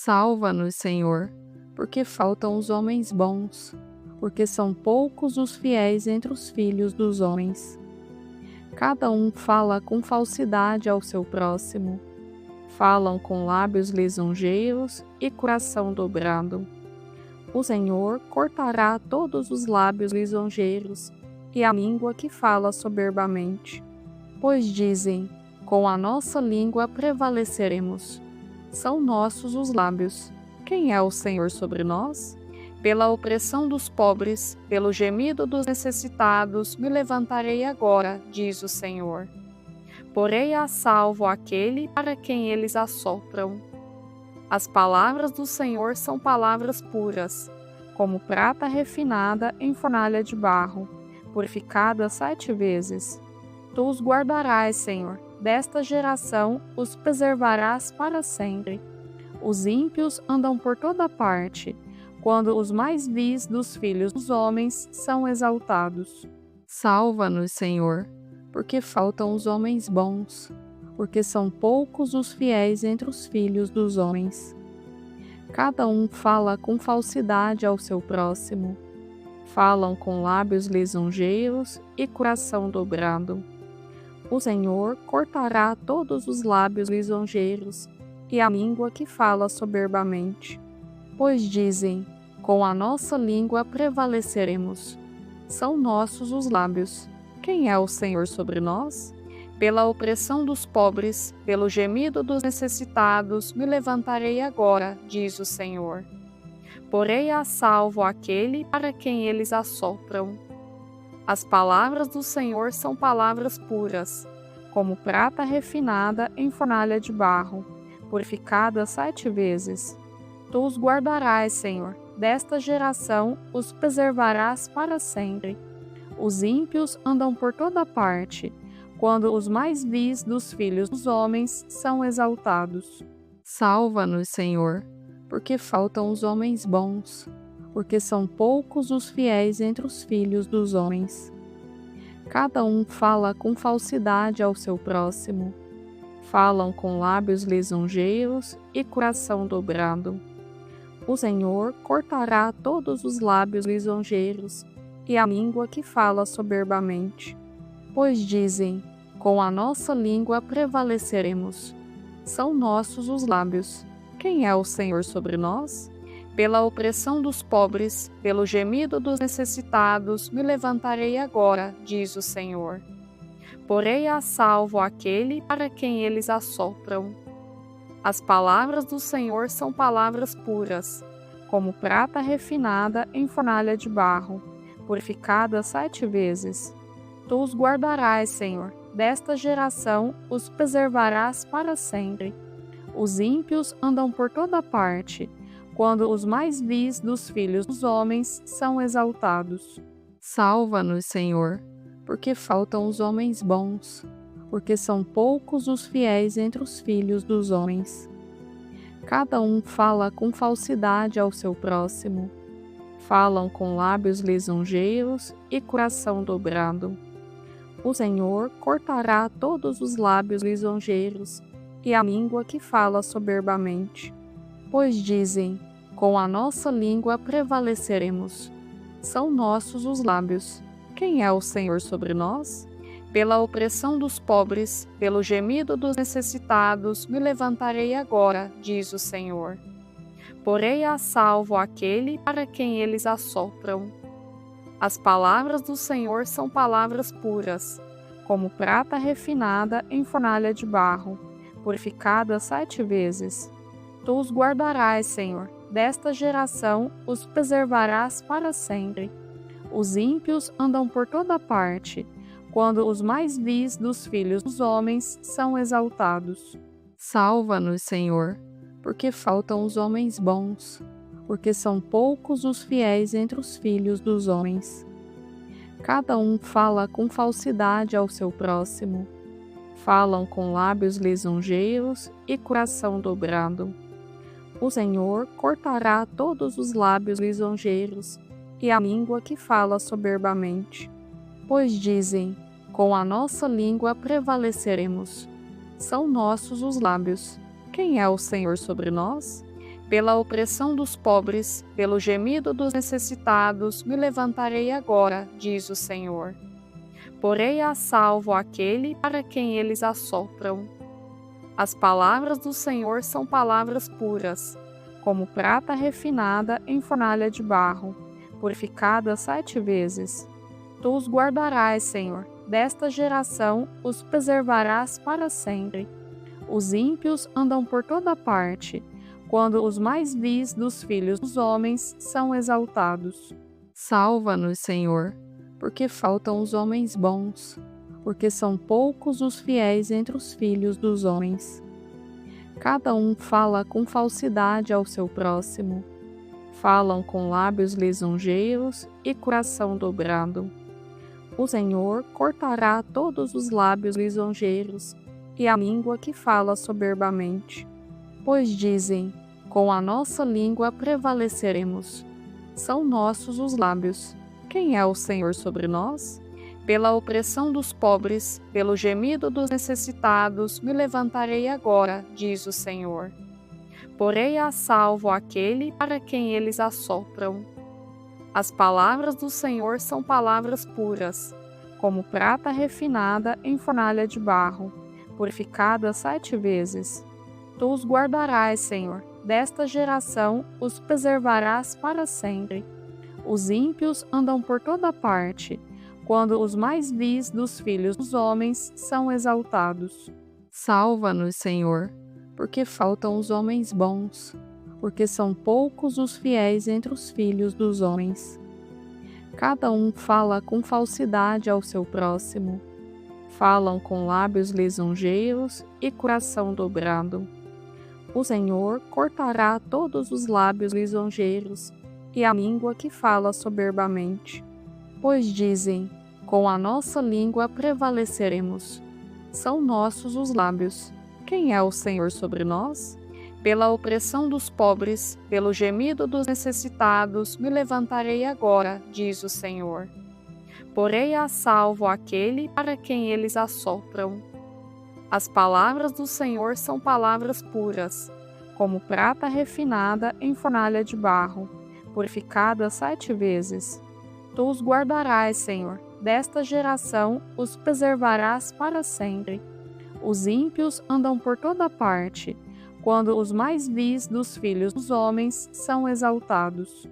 Salva-nos, Senhor, porque faltam os homens bons, porque são poucos os fiéis entre os filhos dos homens. Cada um fala com falsidade ao seu próximo, falam com lábios lisonjeiros e coração dobrado. O Senhor cortará todos os lábios lisonjeiros e a língua que fala soberbamente. Pois dizem: com a nossa língua prevaleceremos. São nossos os lábios. Quem é o Senhor sobre nós? Pela opressão dos pobres, pelo gemido dos necessitados, me levantarei agora, diz o Senhor. Porei a salvo aquele para quem eles assopram. As palavras do Senhor são palavras puras, como prata refinada em fornalha de barro, purificada 7 vezes. Tu os guardarás, Senhor, desta geração os preservarás para sempre. Os ímpios andam por toda parte, quando os mais vis dos filhos dos homens são exaltados. Salva-nos, Senhor, porque faltam os homens bons, porque são poucos os fiéis entre os filhos dos homens. Cada um fala com falsidade ao seu próximo, falam com lábios lisonjeiros e coração dobrado. O Senhor cortará todos os lábios lisonjeiros e a língua que fala soberbamente. Pois dizem: com a nossa língua prevaleceremos. São nossos os lábios. Quem é o Senhor sobre nós? Pela opressão dos pobres, pelo gemido dos necessitados, me levantarei agora, diz o Senhor. Porei a salvo aquele para quem eles assopram. As palavras do Senhor são palavras puras, como prata refinada em fornalha de barro, purificada 7 vezes. Tu os guardarás, Senhor, desta geração os preservarás para sempre. Os ímpios andam por toda parte, quando os mais vis dos filhos dos homens são exaltados. Salva-nos, Senhor, porque faltam os homens bons, porque são poucos os fiéis entre os filhos dos homens. Cada um fala com falsidade ao seu próximo, falam com lábios lisonjeiros e coração dobrado. O Senhor cortará todos os lábios lisonjeiros e a língua que fala soberbamente. Pois dizem: com a nossa língua prevaleceremos. São nossos os lábios. Quem é o Senhor sobre nós? Pela opressão dos pobres, pelo gemido dos necessitados, me levantarei agora, diz o Senhor. Porei a salvo aquele para quem eles assopram. As palavras do Senhor são palavras puras, como prata refinada em fornalha de barro, purificada 7 vezes. Tu os guardarás, Senhor, desta geração os preservarás para sempre. Os ímpios andam por toda parte, quando os mais vis dos filhos dos homens são exaltados. Salva-nos, Senhor, porque faltam os homens bons, porque são poucos os fiéis entre os filhos dos homens. Cada um fala com falsidade ao seu próximo, falam com lábios lisonjeiros e coração dobrado. O Senhor cortará todos os lábios lisonjeiros e a língua que fala soberbamente. Pois dizem: com a nossa língua prevaleceremos. São nossos os lábios. Quem é o Senhor sobre nós? Pela opressão dos pobres, pelo gemido dos necessitados, me levantarei agora, diz o Senhor. Porei a salvo aquele para quem eles assopram. As palavras do Senhor são palavras puras, como prata refinada em fornalha de barro, purificada 7 vezes. Tu os guardarás, Senhor, desta geração os preservarás para sempre. Os ímpios andam por toda parte, quando os mais vis dos filhos dos homens são exaltados. Salva-nos, Senhor, porque faltam os homens bons, porque são poucos os fiéis entre os filhos dos homens. Cada um fala com falsidade ao seu próximo, falam com lábios lisonjeiros e coração dobrado. O Senhor cortará todos os lábios lisonjeiros e a língua que fala soberbamente. Pois dizem: com a nossa língua prevaleceremos. São nossos os lábios. Quem é o Senhor sobre nós? Pela opressão dos pobres, pelo gemido dos necessitados, me levantarei agora, diz o Senhor. Porei a salvo aquele para quem eles assopram. As palavras do Senhor são palavras puras, como prata refinada em fornalha de barro, purificada 7 vezes. Tu os guardarás, Senhor, desta geração os preservarás para sempre. Os ímpios andam por toda parte, quando os mais vis dos filhos dos homens são exaltados. Salva-nos, Senhor, porque faltam os homens bons, porque são poucos os fiéis entre os filhos dos homens. Cada um fala com falsidade ao seu próximo. Falam com lábios lisonjeiros e coração dobrado. O Senhor cortará todos os lábios lisonjeiros e a língua que fala soberbamente. Pois dizem, com a nossa língua prevaleceremos. São nossos os lábios. Quem é o Senhor sobre nós? Pela opressão dos pobres, pelo gemido dos necessitados, me levantarei agora, diz o Senhor. Porei a salvo aquele para quem eles assopram. As palavras do Senhor são palavras puras, como prata refinada em fornalha de barro, purificada 7 vezes. Tu os guardarás, Senhor, desta geração os preservarás para sempre. Os ímpios andam por toda parte, quando os mais vis dos filhos dos homens são exaltados. Salva-nos, Senhor, porque faltam os homens bons, porque são poucos os fiéis entre os filhos dos homens. Cada um fala com falsidade ao seu próximo. Falam com lábios lisonjeiros e coração dobrado. O Senhor cortará todos os lábios lisonjeiros e a língua que fala soberbamente. Pois dizem, com a nossa língua prevaleceremos. São nossos os lábios. Quem é o Senhor sobre nós? Pela opressão dos pobres, pelo gemido dos necessitados, me levantarei agora, diz o Senhor. Porei a salvo aquele para quem eles assopram. As palavras do Senhor são palavras puras, como prata refinada em fornalha de barro, purificada 7 vezes. Tu os guardarás, Senhor, desta geração os preservarás para sempre. Os ímpios andam por toda parte, quando os mais vis dos filhos dos homens são exaltados.